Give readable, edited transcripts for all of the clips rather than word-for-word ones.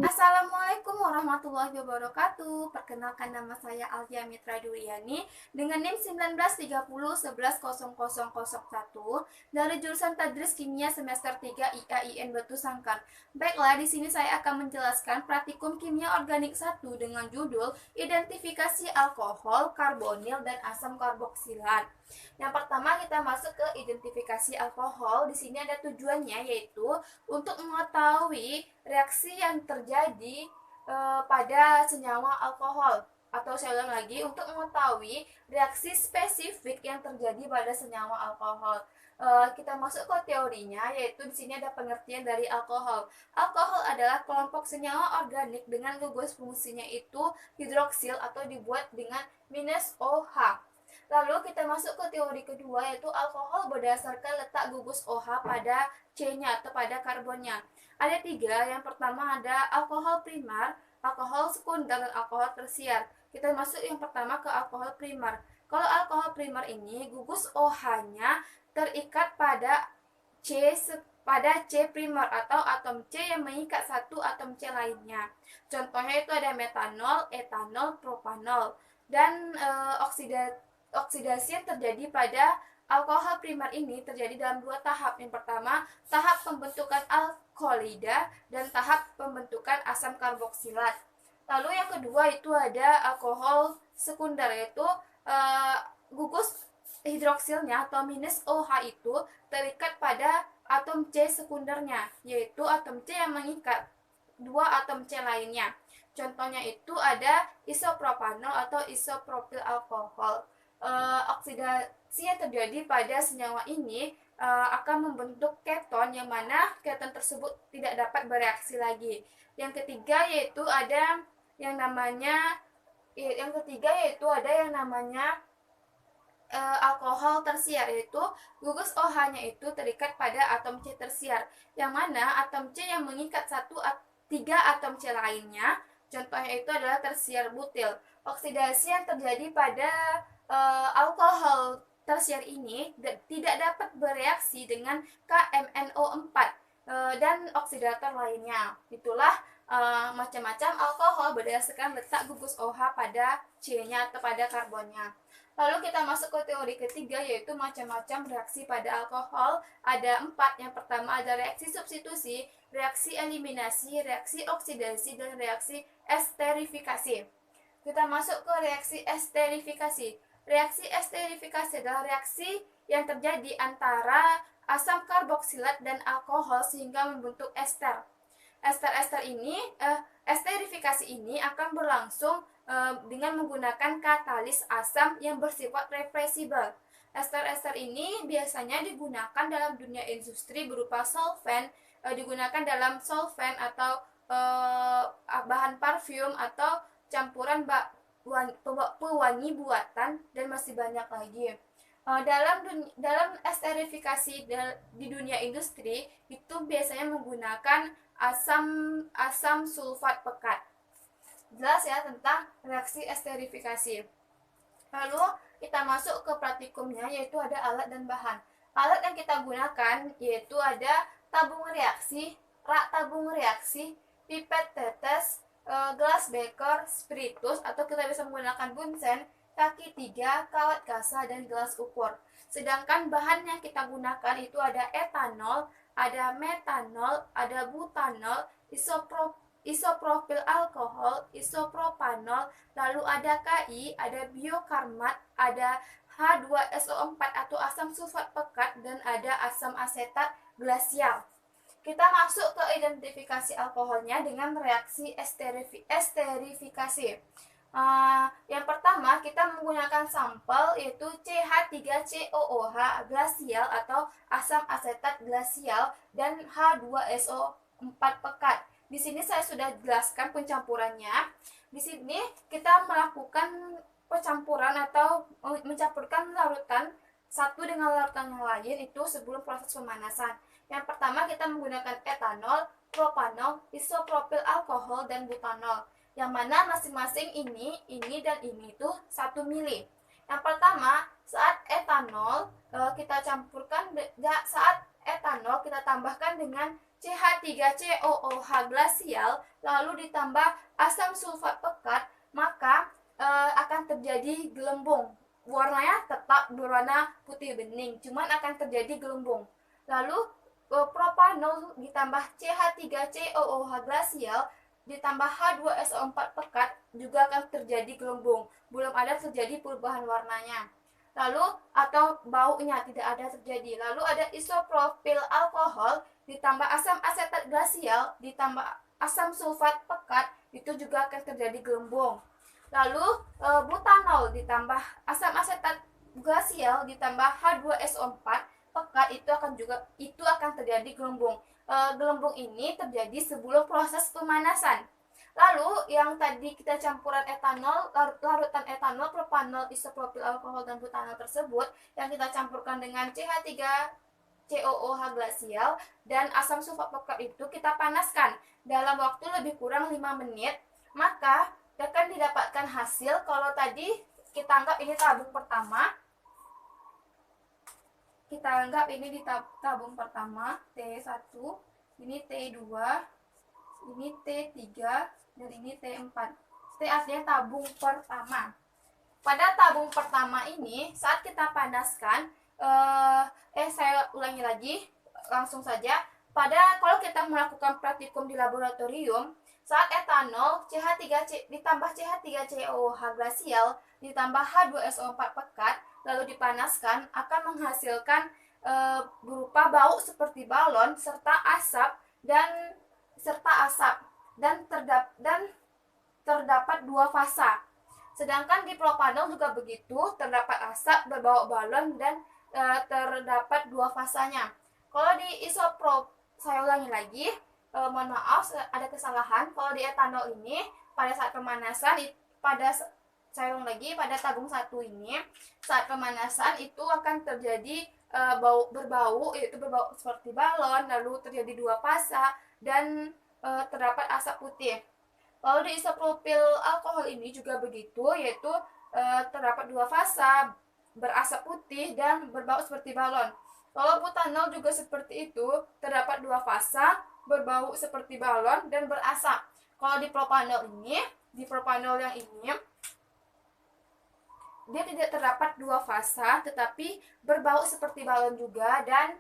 Assalamualaikum warahmatullahi wabarakatuh. Perkenalkan, nama saya Alfia Mitra Duryani dengan NIM 1930110001 dari jurusan Tadris Kimia semester 3 IAIN Batu Sangkar. Baiklah, di sini saya akan menjelaskan praktikum kimia organik 1 dengan judul Identifikasi alkohol, karbonil, dan asam karboksilat. Yang pertama, kita masuk ke identifikasi alkohol. Di sini ada tujuannya, yaitu untuk mengetahui reaksi yang terjadi pada senyawa alkohol. Atau saya ulang lagi, untuk mengetahui reaksi spesifik yang terjadi pada senyawa alkohol. Kita masuk ke teorinya, yaitu di sini ada pengertian dari alkohol. Alkohol adalah kelompok senyawa organik dengan gugus fungsinya itu hidroksil atau dibuat dengan minus OH. Lalu kita masuk ke teori kedua, yaitu alkohol berdasarkan letak gugus OH pada C-nya atau pada karbonnya. Ada tiga. Yang pertama ada alkohol primer, alkohol sekunder, dan alkohol tersier. Kita masuk yang pertama ke alkohol primer. Kalau alkohol primer ini gugus OH-nya terikat pada C primer atau atom C yang mengikat satu atom C lainnya. Contohnya itu ada metanol, etanol, propanol. Dan oksidasi yang terjadi pada alkohol primer ini terjadi dalam dua tahap. Yang pertama, tahap pembentukan alkoholida dan tahap pembentukan asam karboksilat. Lalu yang kedua itu ada alkohol sekunder, yaitu gugus hidroksilnya atau minus OH itu terikat pada atom C sekundernya, yaitu atom C yang mengikat dua atom C lainnya. Contohnya itu ada isopropanol atau isopropil alkohol. Oksidasi yang terjadi pada senyawa ini akan membentuk keton, yang mana keton tersebut tidak dapat bereaksi lagi. Yang ketiga yaitu ada yang namanya alkohol tersier, yaitu gugus OH-nya itu terikat pada atom C tersier, yang mana atom C yang mengikat tiga atom C lainnya. Contohnya itu adalah tersier butil. Oksidasi yang terjadi pada alkohol tersier ini tidak dapat bereaksi dengan KMNO4 dan oksidator lainnya. Itulah macam-macam alkohol berdasarkan letak gugus OH pada C-nya atau pada karbonnya. Lalu kita masuk ke teori ketiga, yaitu macam-macam reaksi pada alkohol. Ada 4. Yang pertama ada reaksi substitusi, reaksi eliminasi, reaksi oksidasi, dan reaksi esterifikasi. Kita masuk ke reaksi esterifikasi. Reaksi esterifikasi adalah reaksi yang terjadi antara asam karboksilat dan alkohol sehingga membentuk ester. Esterifikasi ini akan berlangsung dengan menggunakan katalis asam yang bersifat reversibel. Ester ini biasanya digunakan dalam dunia industri berupa solvent, digunakan dalam solvent atau bahan parfum atau campuran pewangi buatan, dan masih banyak lagi. Dalam esterifikasi di dunia industri itu biasanya menggunakan asam sulfat pekat. Jelas ya tentang reaksi esterifikasi. Lalu kita masuk ke praktikumnya, yaitu ada alat dan bahan. Alat yang kita gunakan yaitu ada tabung reaksi, rak tabung reaksi, pipet tetes, gelas beker, spiritus, atau kita bisa menggunakan bunsen, kaki 3, kawat kasa, dan gelas ukur. Sedangkan bahan yang kita gunakan itu ada etanol, ada metanol, ada butanol, isopropil alkohol, isopropanol, lalu ada KI, ada biokarmat, ada H2SO4 atau asam sulfat pekat, dan ada asam asetat glasial. Kita masuk ke identifikasi alkoholnya dengan reaksi esterifikasi. Yang pertama kita menggunakan sampel, yaitu CH3COOH glasial atau asam asetat glasial dan H2SO4 pekat. Di sini saya sudah jelaskan pencampurannya. Di sini kita melakukan pencampuran atau mencampurkan larutan satu dengan larutan yang lain itu sebelum proses pemanasan. Yang pertama kita menggunakan etanol, propanol, isopropil alkohol, dan butanol, yang mana masing-masing ini dan ini itu 1 mili. Yang pertama, saat etanol kita campurkan, saat etanol etanol kita tambahkan dengan CH3COOH glasial lalu ditambah asam sulfat pekat, maka akan terjadi gelembung. Warnanya tetap berwarna putih bening, cuman akan terjadi gelembung. Lalu propanol ditambah CH3COOH glasial ditambah H2SO4 pekat juga akan terjadi gelembung. Belum ada terjadi perubahan warnanya. Lalu atau baunya tidak ada terjadi. Lalu ada isopropil alkohol ditambah asam asetat glasial ditambah asam sulfat pekat, itu juga akan terjadi gelembung. Lalu butanol ditambah asam asetat glasial ditambah H2SO4 pekat, itu akan terjadi gelembung. Gelembung ini terjadi sebelum proses pemanasan. Lalu yang tadi kita campuran etanol, larutan etanol, propanol, isopropil alkohol dan butanol tersebut yang kita campurkan dengan CH3COOH glasial dan asam sulfat pekat itu kita panaskan dalam waktu lebih kurang 5 menit, maka akan didapatkan hasil. Kalau tadi kita anggap ini tabung pertama, di tabung pertama T1, ini T2, ini T3, dan ini T4. T artinya tabung pertama. Pada tabung pertama ini saat kita panaskan, saya ulangi lagi langsung saja. Kalau kita melakukan praktikum di laboratorium, saat etanol ditambah CH3COOH glasial ditambah H2SO4 pekat lalu dipanaskan akan menghasilkan berupa bau seperti balon serta asap dan terdapat dua fasa. Sedangkan di propanol juga begitu, terdapat asap, berbau balon dan terdapat dua fasanya. Kalau di saya ulangi lagi, mohon maaf ada kesalahan. Kalau di etanol ini pada saat pemanasan pada tabung 1 ini saat pemanasan itu akan terjadi berbau seperti balon, lalu terjadi dua fasa dan terdapat asap putih. Lalu di isopropil alkohol ini juga begitu, yaitu terdapat dua fasa, berasap putih dan berbau seperti balon. Kalau butanol juga seperti itu, terdapat dua fasa, berbau seperti balon dan berasap. Kalau di propanol yang ini dia tidak terdapat dua fasa, tetapi berbau seperti balon juga dan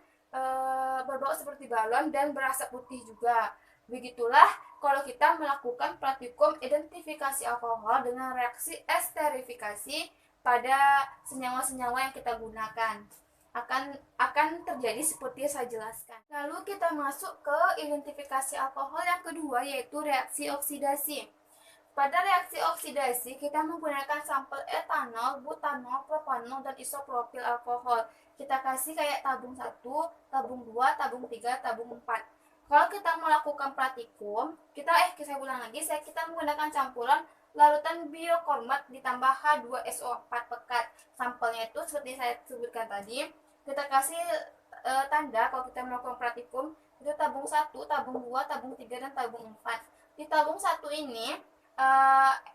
berasap putih juga. Begitulah kalau kita melakukan praktikum identifikasi alkohol dengan reaksi esterifikasi pada senyawa-senyawa yang kita gunakan. Akan terjadi seperti yang saya jelaskan. Lalu kita masuk ke identifikasi alkohol yang kedua, yaitu reaksi oksidasi. Pada reaksi oksidasi, kita menggunakan sampel etanol, butanol, propanol, dan isopropil alkohol. Kita kasih kayak tabung 1, tabung 2, tabung 3, tabung 4. Kalau kita melakukan praktikum, kita menggunakan campuran larutan biokormat ditambah H2SO4 pekat. Sampelnya itu seperti saya sebutkan tadi. Kita kasih tanda kalau kita melakukan praktikum, itu tabung 1, tabung 2, tabung 3, dan tabung 4. Di tabung 1 ini,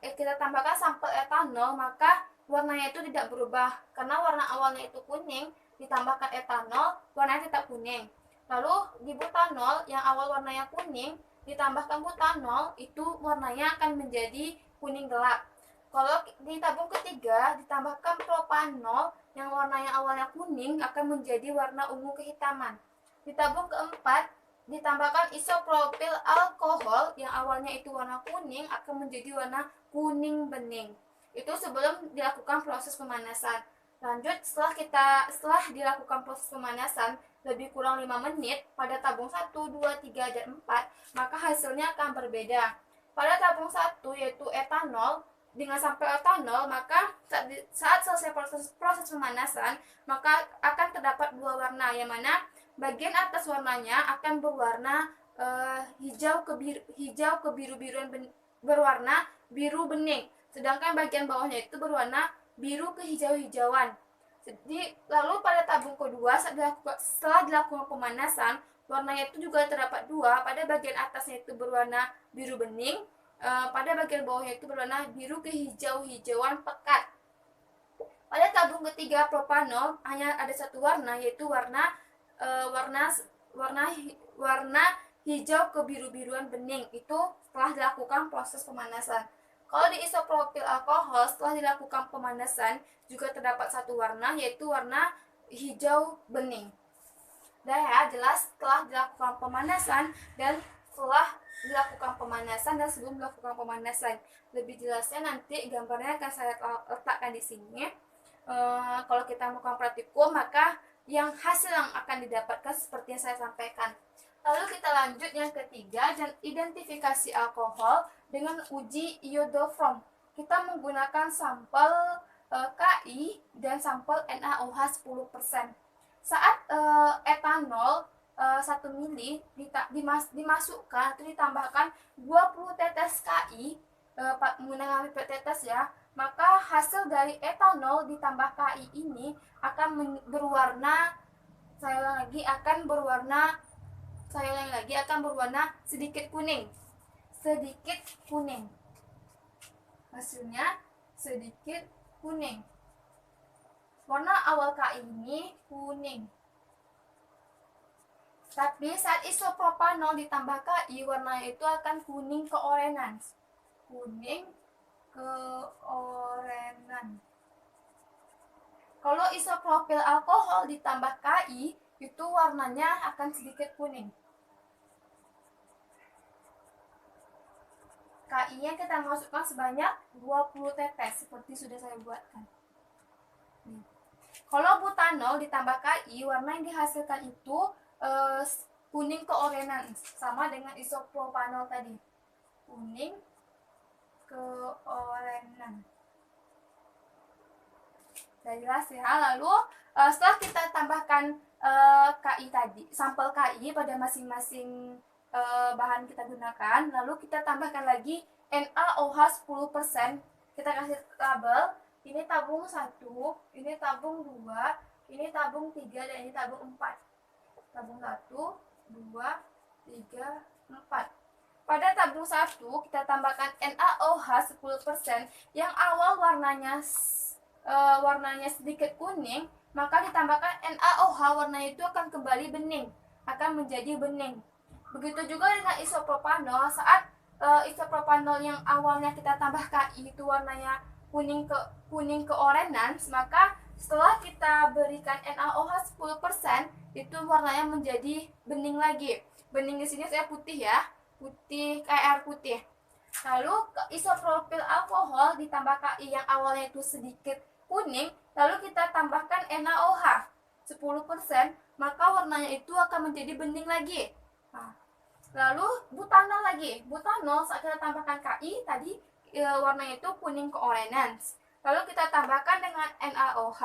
kita tambahkan sampel etanol, maka warnanya itu tidak berubah. Karena warna awalnya itu kuning, ditambahkan etanol, warnanya tetap kuning. Lalu di butanol yang awal warnanya kuning, ditambahkan butanol, itu warnanya akan menjadi kuning gelap. Kalau di tabung ketiga ditambahkan propanol yang warnanya awalnya kuning akan menjadi warna ungu kehitaman. Di tabung keempat ditambahkan isopropil alkohol yang awalnya itu warna kuning akan menjadi warna kuning bening. Itu sebelum dilakukan proses pemanasan. Lanjut, setelah dilakukan proses pemanasan lebih kurang 5 menit pada tabung 1, 2, 3, dan 4, maka hasilnya akan berbeda. Pada tabung 1 yaitu etanol, dengan sampel etanol, maka saat selesai proses pemanasan, maka akan terdapat dua warna, yang mana bagian atas warnanya akan berwarna hijau ke biru-biruan berwarna biru bening, sedangkan bagian bawahnya itu berwarna biru ke hijau-hijauan. Jadi lalu pada tabung kedua setelah dilakukan pemanasan, warnanya itu juga terdapat dua. Pada bagian atasnya itu berwarna biru bening, pada bagian bawahnya itu berwarna biru ke hijau-hijauan pekat. Pada tabung ketiga propanol hanya ada satu warna, yaitu warna warna hijau kebiru-biruan bening. Itu setelah dilakukan proses pemanasan. Kalau di isopropil alkohol setelah dilakukan pemanasan juga terdapat satu warna, yaitu warna hijau bening. Dah ya, jelas setelah dilakukan pemanasan dan sebelum dilakukan pemanasan. Lebih jelasnya nanti gambarnya akan saya letakkan di sini. Kalau kita melakukan praktikum, maka hasil yang akan didapatkan seperti yang saya sampaikan. Lalu kita lanjut yang ketiga, dan identifikasi alkohol dengan uji iodofrom. Kita menggunakan sampel KI dan sampel NaOH 10%. Saat etanol 1 mili dimasukkan atau ditambahkan 20 tetes KI menggunakan pipet tetes ya, maka hasil dari etanol ditambah KI ini akan berwarna sedikit kuning. Hasilnya sedikit kuning. Warna awal KI ini kuning. Tapi saat isopropanol ditambah KI, warnanya itu akan kuning keorenan. Kalau isopropil alkohol ditambah KI, itu warnanya akan sedikit kuning. KI-nya kita masukkan sebanyak 20 tetes seperti sudah saya buatkan. Kalau butanol ditambah KI, warna yang dihasilkan itu kuning keorenan, sama dengan isopropanol tadi. Kuning keorenan. Sudah jelas ya. Lalu setelah kita tambahkan KI tadi, sampel KI pada masing-masing bahan kita gunakan, lalu kita tambahkan lagi NaOH 10%. Kita kasih label, ini tabung 1, ini tabung 2, ini tabung 3, dan ini tabung 4. Tabung 1, 2, 3, 4. Pada tabung 1 kita tambahkan NaOH 10% yang awal warnanya sedikit kuning, maka ditambahkan NaOH, warnanya itu akan kembali bening, akan menjadi bening. Begitu juga dengan isopropanol. Saat isopropanol yang awalnya kita tambah KI itu warnanya kuning keorenan, maka setelah kita berikan NaOH 10%, itu warnanya menjadi bening lagi. Bening di sini saya putih ya, putih kayak air putih. Lalu isopropil alkohol ditambah KI yang awalnya itu sedikit kuning, lalu kita tambahkan NaOH 10%, maka warnanya itu akan menjadi bening lagi. Lalu butanol lagi. Butanol saat kita tambahkan KI tadi warnanya itu kuning keorenan. Lalu kita tambahkan dengan NaOH,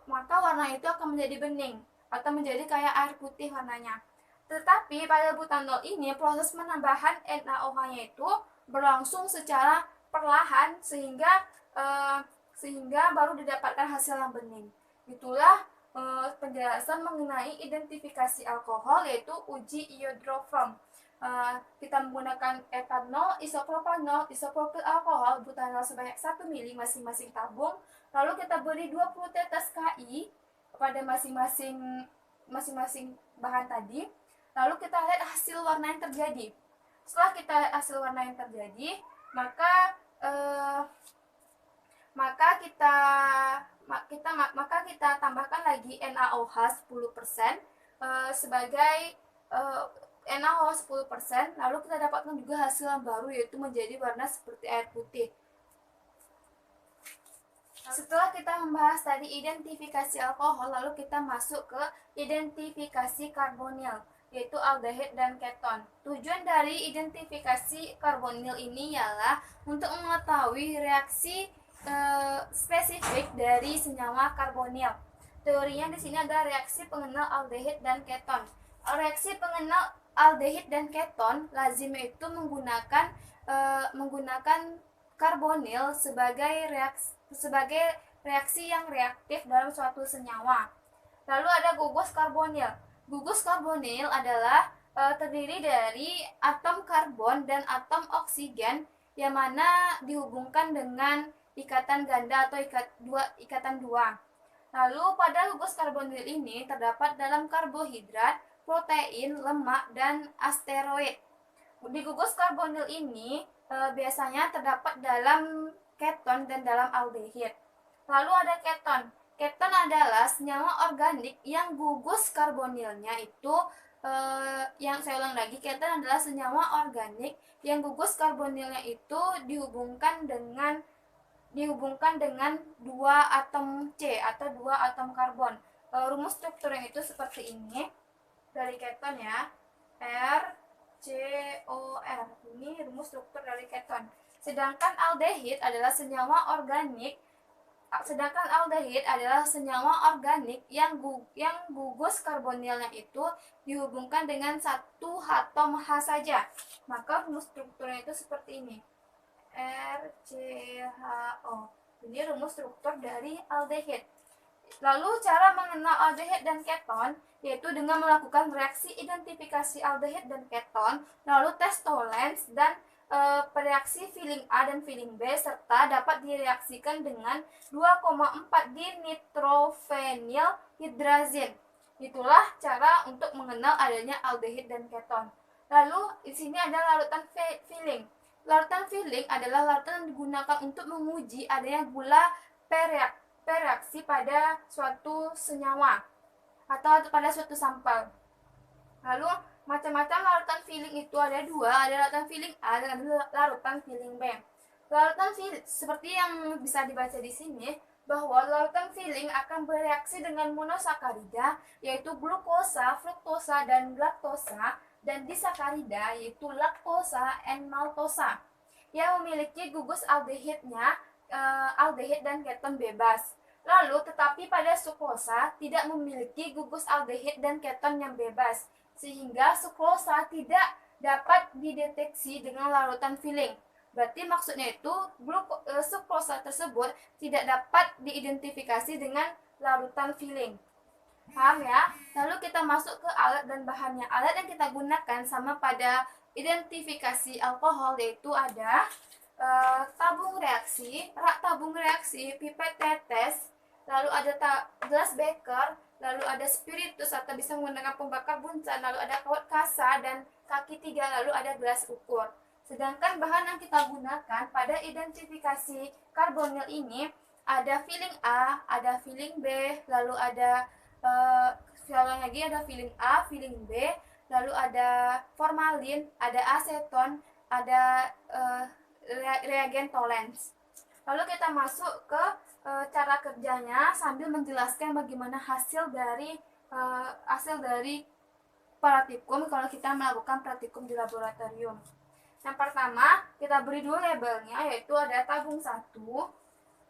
maka warna itu akan menjadi bening atau menjadi kayak air putih warnanya. Tetapi pada butanol ini proses penambahan NaOH-nya itu berlangsung secara perlahan sehingga baru didapatkan hasil yang bening. Itulah penjelasan mengenai identifikasi alkohol, yaitu uji iodofrom. Kita menggunakan etanol, isopropanol, isopropil alkohol, butanol sebanyak 1 mili masing-masing tabung. Lalu kita beri 20 tetes KI pada masing-masing bahan tadi. Lalu kita lihat hasil warna yang terjadi. Setelah kita lihat hasil warna yang terjadi, maka kita tambahkan lagi NaOH 10% sebagai NaOH 10%, lalu kita dapatkan juga hasil yang baru, yaitu menjadi warna seperti air putih. Setelah kita membahas tadi identifikasi alkohol, lalu kita masuk ke identifikasi karbonil, yaitu aldehid dan keton. Tujuan dari identifikasi karbonil ini ialah untuk mengetahui reaksi spesifik dari senyawa karbonil. Teorinya di sini ada reaksi pengenal aldehid dan keton. Reaksi pengenal aldehid dan keton lazim itu menggunakan karbonil sebagai reaksi yang reaktif dalam suatu senyawa. Lalu ada gugus karbonil. Gugus karbonil adalah terdiri dari atom karbon dan atom oksigen yang mana dihubungkan dengan ikatan ganda atau ikatan dua. Lalu pada gugus karbonil ini terdapat dalam karbohidrat, protein, lemak, dan asteroid. Di gugus karbonil ini biasanya terdapat dalam keton dan dalam aldehid. Lalu ada keton. Keton adalah senyawa organik yang gugus karbonilnya itu yang saya ulang lagi, keton adalah senyawa organik yang gugus karbonilnya itu dihubungkan dengan dua atom C atau dua atom karbon. Rumus strukturnya itu seperti ini dari keton ya, R C O R. Ini rumus struktur dari keton. Sedangkan aldehid adalah senyawa organik yang gugus karbonilnya itu dihubungkan dengan satu atom H saja. Maka rumus strukturnya itu seperti ini. RCHO. Ini rumus struktur dari aldehid. Lalu cara mengenal aldehid dan keton yaitu dengan melakukan reaksi identifikasi aldehid dan keton, lalu tes Tollens dan reaksi filling A dan filling B serta dapat direaksikan dengan 2,4 dinitrofenyl hidrazin. Itulah cara untuk mengenal adanya aldehid dan keton. Lalu di sini ada larutan filling. Larutan filling adalah larutan yang digunakan untuk menguji adanya gula bereaksi pada suatu senyawa atau pada suatu sampel. Lalu macam-macam larutan filling itu ada dua, ada larutan filling A dan ada larutan filling B. Larutan filling seperti yang bisa dibaca di sini bahwa larutan filling akan bereaksi dengan monosakarida yaitu glukosa, fruktosa, dan laktosa, dan disakarida yaitu laktosa and maltosa yang memiliki gugus aldehidnya aldehid dan keton bebas. Lalu tetapi pada sukrosa tidak memiliki gugus aldehid dan keton yang bebas, sehingga sukrosa tidak dapat dideteksi dengan larutan filling. Berarti maksudnya itu sukrosa tersebut tidak dapat diidentifikasi dengan larutan filling. Paham ya? Lalu kita masuk ke alat dan bahannya. Alat yang kita gunakan sama pada identifikasi alkohol yaitu ada tabung reaksi, rak tabung reaksi, pipet tetes, lalu ada gelas beker, lalu ada spiritus atau bisa menggunakan pembakar buncan, lalu ada kawat kasa dan kaki 3, lalu ada gelas ukur. Sedangkan bahan yang kita gunakan pada identifikasi karbonil ini ada filling A, ada filling B, lalu ada lagi ada filling A, filling B, lalu ada formalin, ada aseton, ada reagen Tollens. Lalu kita masuk ke cara kerjanya sambil menjelaskan bagaimana hasil dari praktikum kalau kita melakukan praktikum di laboratorium. Yang pertama, kita beri dulu labelnya yaitu ada tabung 1,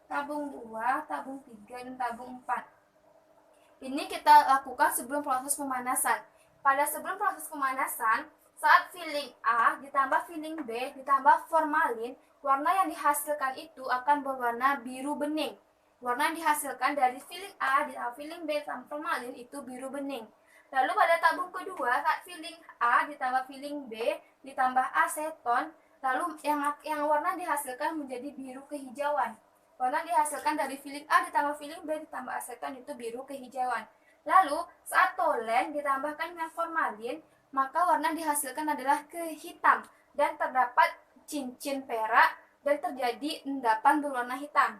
tabung 2, tabung 3, dan tabung 4. Ini kita lakukan sebelum proses pemanasan. Pada sebelum proses pemanasan, saat filling A ditambah filling B ditambah formalin, warna yang dihasilkan itu akan berwarna biru bening. Warna yang dihasilkan dari filling A ditambah filling B ditambah formalin itu biru bening. Lalu pada tabung kedua, saat filling A ditambah filling B ditambah aseton, lalu yang warna dihasilkan menjadi biru kehijauan. Warna dihasilkan dari filling A ditambah filling B ditambah aseton itu biru kehijauan. Lalu saat Tollens ditambahkan dengan formalin, maka warna dihasilkan adalah kehitam dan terdapat cincin perak dan terjadi endapan berwarna hitam.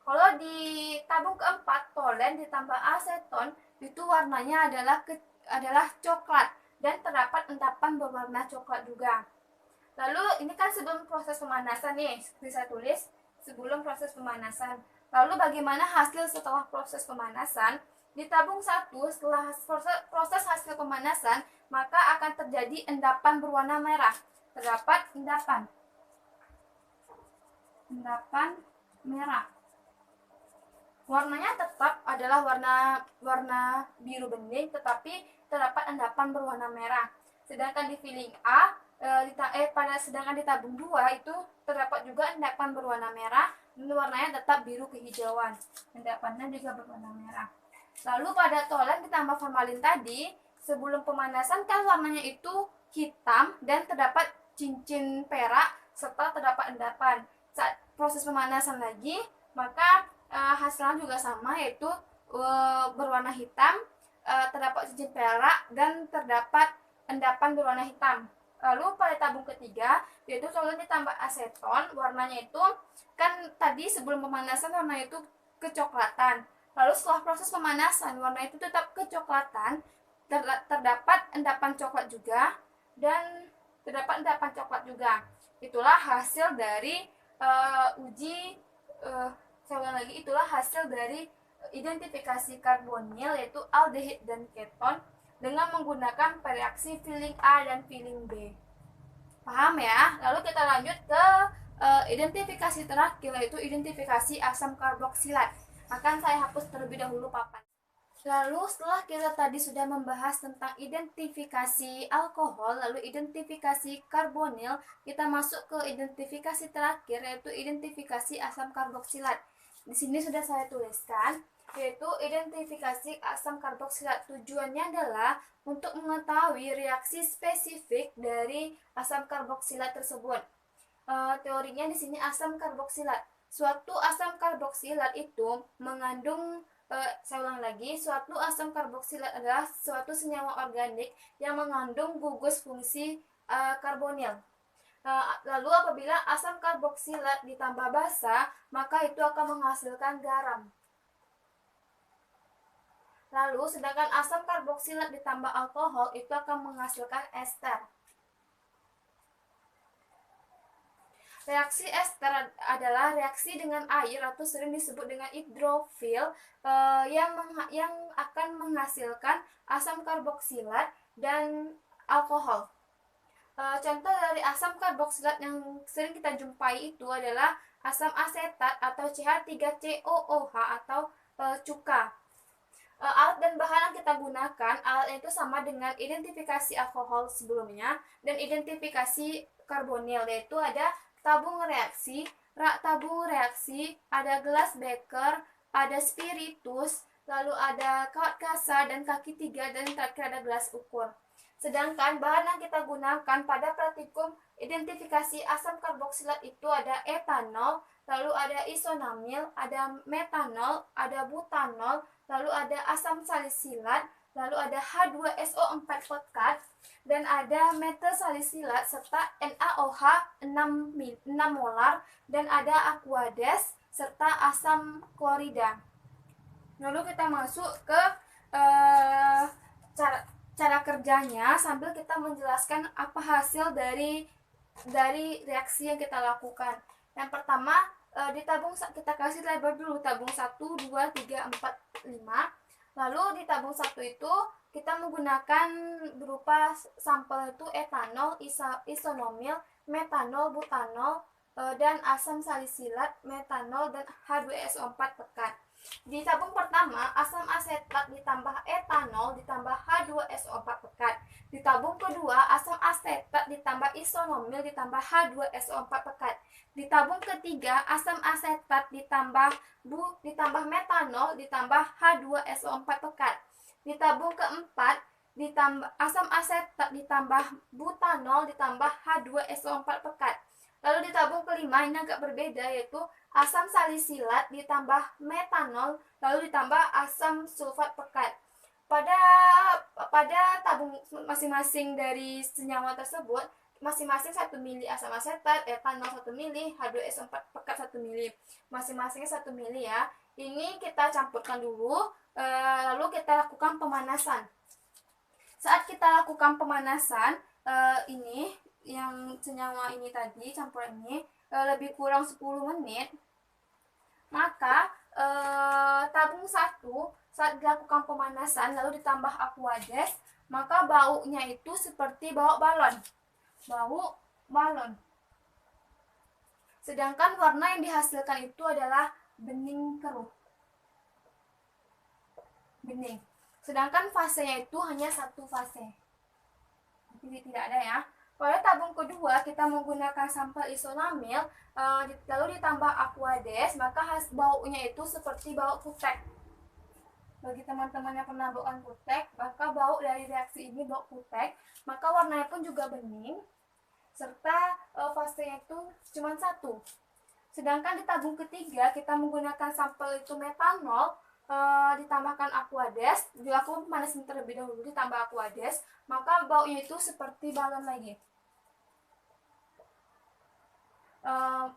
Kalau di tabung keempat, Tollens ditambah aseton itu warnanya adalah coklat dan terdapat endapan berwarna coklat juga. Lalu ini kan sebelum proses pemanasan nih, bisa tulis sebelum proses pemanasan. Lalu bagaimana hasil setelah proses pemanasan? Di tabung 1, setelah proses hasil pemanasan, maka akan terjadi endapan berwarna merah. Terdapat endapan merah. Warnanya tetap adalah warna biru bening, tetapi terdapat endapan berwarna merah. Sedangkan di filling A sedangkan di tabung 2 itu terdapat juga endapan berwarna merah dan warnanya tetap biru kehijauan. Endapannya juga berwarna merah. Lalu pada Tollens ditambah formalin tadi, sebelum pemanasan kan warnanya itu hitam dan terdapat cincin perak serta terdapat endapan. Saat proses pemanasan lagi, maka hasilnya juga sama yaitu berwarna hitam terdapat cincin perak dan terdapat endapan berwarna hitam. Lalu pada tabung ketiga yaitu solusi ditambah aseton, warnanya itu kan tadi sebelum pemanasan warna itu kecoklatan. Lalu setelah proses pemanasan warna itu tetap kecoklatan, terdapat endapan coklat juga dan terdapat endapan coklat juga. Itulah hasil dari uji saya ulang lagi, itulah hasil dari identifikasi karbonil yaitu aldehid dan keton dengan menggunakan reaksi filling A dan filling B. Paham ya? Lalu kita lanjut ke identifikasi terakhir yaitu identifikasi asam karboksilat. Akan saya hapus terlebih dahulu papan. Lalu setelah kita tadi sudah membahas tentang identifikasi alkohol, lalu identifikasi karbonil, kita masuk ke identifikasi terakhir yaitu identifikasi asam karboksilat. Di sini sudah saya tuliskan yaitu identifikasi asam karboksilat. Tujuannya adalah untuk mengetahui reaksi spesifik dari asam karboksilat tersebut. Teorinya di sini asam karboksilat. Suatu asam karboksilat itu mengandung saya ulang lagi, suatu asam karboksilat adalah suatu senyawa organik yang mengandung gugus fungsi karbonil. Lalu apabila asam karboksilat ditambah basa, maka itu akan menghasilkan garam. Lalu sedangkan asam karboksilat ditambah alkohol itu akan menghasilkan ester. Reaksi ester adalah reaksi dengan air atau sering disebut dengan hidrofil yang akan menghasilkan asam karboksilat dan alkohol. Contoh dari asam karboksilat yang sering kita jumpai itu adalah asam asetat atau CH3COOH atau cuka. Alat dan bahan yang kita gunakan, alat itu sama dengan identifikasi alkohol sebelumnya dan identifikasi karbonil, yaitu ada tabung reaksi, rak tabung reaksi, ada gelas beker, ada spiritus, lalu ada kawat kasa dan kaki tiga, dan terakhir ada gelas ukur. Sedangkan bahan yang kita gunakan pada praktikum identifikasi asam karboksilat itu ada etanol, lalu ada isonamil, ada metanol, ada butanol, lalu ada asam salisilat, lalu ada H2SO4 pekat, dan ada metil salisilat serta NaOH 6 molar, dan ada aquades serta asam klorida. Lalu kita masuk ke cara kerjanya sambil kita menjelaskan apa hasil dari reaksi yang kita lakukan. Yang pertama, di tabung kita kasih label dulu tabung 1, 2, 3, 4, 5. Lalu di tabung 1 itu kita menggunakan berupa sampel itu etanol, isonomil, metanol, butanol, dan asam salisilat, metanol, dan H2SO4 pekat. Di tabung pertama, asam asetat ditambah etanol ditambah H2SO4 pekat. Di tabung kedua, asam asetat ditambah isonomil ditambah H2SO4 pekat. Di tabung ketiga, asam asetat ditambah metanol ditambah H2SO4 pekat. Di tabung keempat, ditambah asam asetat ditambah butanol ditambah H2SO4 pekat. Lalu di tabung kelima ini agak berbeda, yaitu asam salisilat ditambah metanol lalu ditambah asam sulfat pekat. Pada tabung masing-masing dari senyawa tersebut, masing-masing 1 mili asam asetat, etanol 1 mili, H2SO4 pekat 1 mili. Masing-masingnya 1 mili ya. Ini kita campurkan dulu, lalu kita lakukan pemanasan. Saat kita lakukan pemanasan, ini yang senyawa ini tadi, campuran ini lebih kurang 10 menit, maka tabung 1 saat dilakukan pemanasan lalu ditambah aquades, maka baunya itu seperti bau balon. Sedangkan warna yang dihasilkan itu adalah bening keruh. Sedangkan fasenya itu hanya satu fase. Jadi tidak ada ya. Pada tabung kedua kita menggunakan sampel isonamil lalu ditambah aquades, maka baunya itu seperti bau kutek. Bagi teman-teman yang pernah bauan kutek, maka bau dari reaksi ini bau kutek, maka warnanya pun juga bening serta fasenya itu cuma satu. Sedangkan di tabung ketiga kita menggunakan sampel itu metanol, ditambahkan Aquades, dilakukan pemanasan terlebih dahulu, ditambah Aquades, maka baunya itu seperti balon lagi.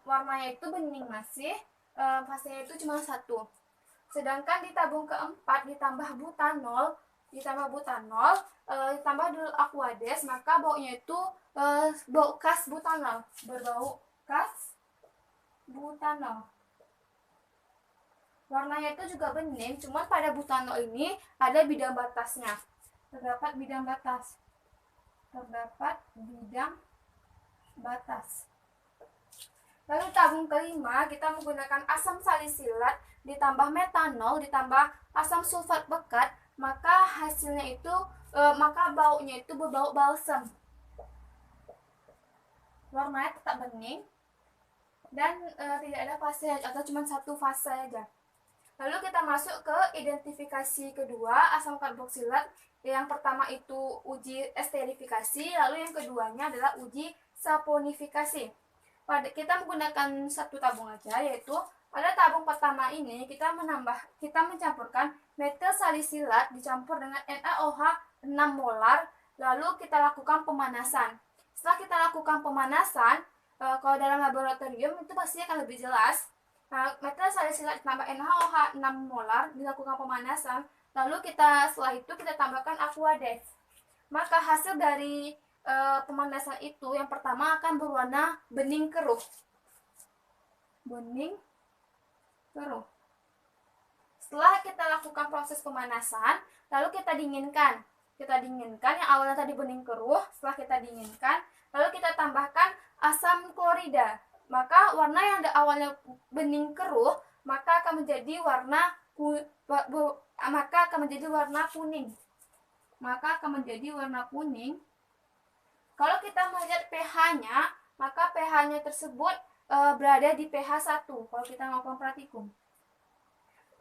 Warnanya itu bening masih, fasenya itu cuma satu. Sedangkan di tabung keempat ditambah butanol, ditambah dulu Aquades, maka baunya itu bau khas butanol, berbau khas butanol. Warnanya itu juga bening, cuman pada butanol ini ada bidang batasnya. Terdapat bidang batas. Lalu tabung kelima kita menggunakan asam salisilat ditambah metanol ditambah asam sulfat pekat, maka hasilnya itu maka baunya itu berbau balsam. Warnanya tetap bening dan tidak ada fase atau cuma satu fase saja. Lalu kita masuk ke identifikasi kedua asam karboksilat. Yang pertama itu uji esterifikasi, lalu yang keduanya adalah uji saponifikasi. Kita menggunakan satu tabung aja, yaitu pada tabung pertama ini kita mencampurkan metil salisilat dicampur dengan NaOH 6 molar, lalu kita lakukan pemanasan. Setelah kita lakukan pemanasan, kalau dalam laboratorium itu pasti akan lebih jelas. Metil salisilat ditambah NaOH 6 molar dilakukan pemanasan, lalu setelah itu kita tambahkan Aquades. Maka hasil dari pemanasan itu yang pertama akan berwarna bening keruh. Setelah kita lakukan proses pemanasan, lalu kita dinginkan. Yang awalnya tadi bening keruh, setelah kita dinginkan, lalu kita tambahkan asam klorida. Maka warna yang awalnya bening keruh maka akan menjadi warna kuning. Kalau kita melihat pH-nya, maka pH-nya tersebut berada di pH 1 kalau kita melakukan praktikum.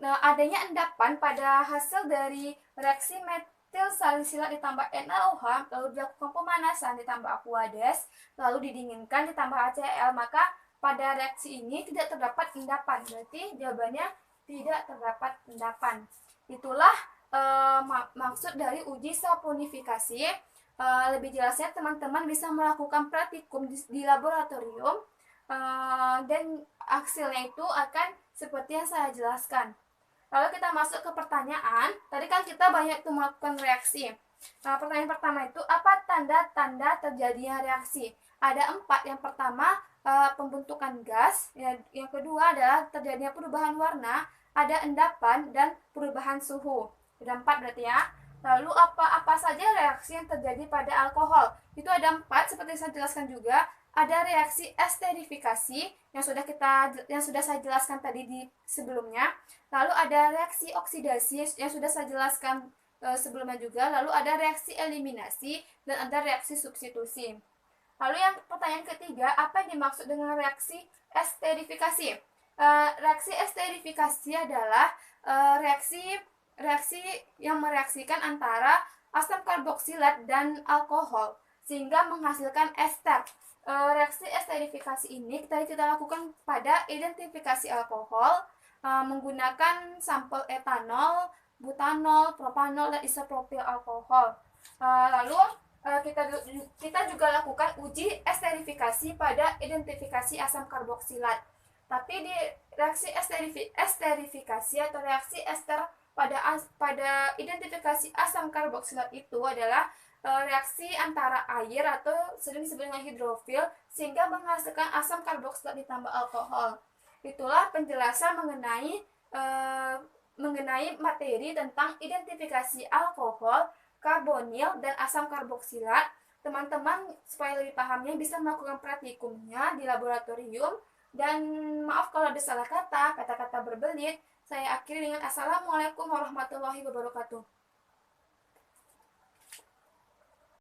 Nah, adanya endapan pada hasil dari reaksi metil salisilat ditambah NaOH, lalu dilakukan pemanasan ditambah Aquades, lalu didinginkan ditambah HCl, maka pada reaksi ini tidak terdapat endapan. Berarti jawabannya tidak terdapat endapan. Itulah maksud dari uji saponifikasi. Lebih jelasnya teman-teman bisa melakukan praktikum di laboratorium, dan hasilnya itu akan seperti yang saya jelaskan. Lalu kita masuk ke pertanyaan. Tadi kan kita banyak tuh melakukan reaksi. Pertanyaan pertama itu, apa tanda-tanda terjadinya reaksi? Ada 4. Yang pertama, pembentukan gas. Yang kedua adalah terjadinya perubahan warna, ada endapan, dan perubahan suhu. Ada 4 berarti ya. Lalu apa saja reaksi yang terjadi pada alkohol? Itu ada 4 seperti saya jelaskan juga. Ada reaksi esterifikasi yang sudah saya jelaskan tadi di sebelumnya. Lalu ada reaksi oksidasi yang sudah saya jelaskan sebelumnya juga. Lalu ada reaksi eliminasi dan ada reaksi substitusi. Lalu yang pertanyaan ketiga, apa yang dimaksud dengan reaksi esterifikasi? Reaksi esterifikasi adalah reaksi yang mereaksikan antara asam karboksilat dan alkohol sehingga menghasilkan ester. Reaksi esterifikasi ini kita lakukan pada identifikasi alkohol menggunakan sampel etanol, butanol, propanol, dan isopropil alkohol. Lalu kita juga lakukan uji esterifikasi pada identifikasi asam karboksilat. Tapi di reaksi esterifikasi atau reaksi ester pada identifikasi asam karboksilat itu adalah reaksi antara air atau sering disebut dengan hidrofil sehingga menghasilkan asam karboksilat ditambah alkohol. Itulah penjelasan mengenai materi tentang identifikasi alkohol, karbonil, dan asam karboksilat. Teman-teman supaya lebih pahamnya bisa melakukan praktikumnya di laboratorium. Dan maaf kalau ada salah kata berbelit. Saya akhiri dengan Assalamualaikum warahmatullahi wabarakatuh.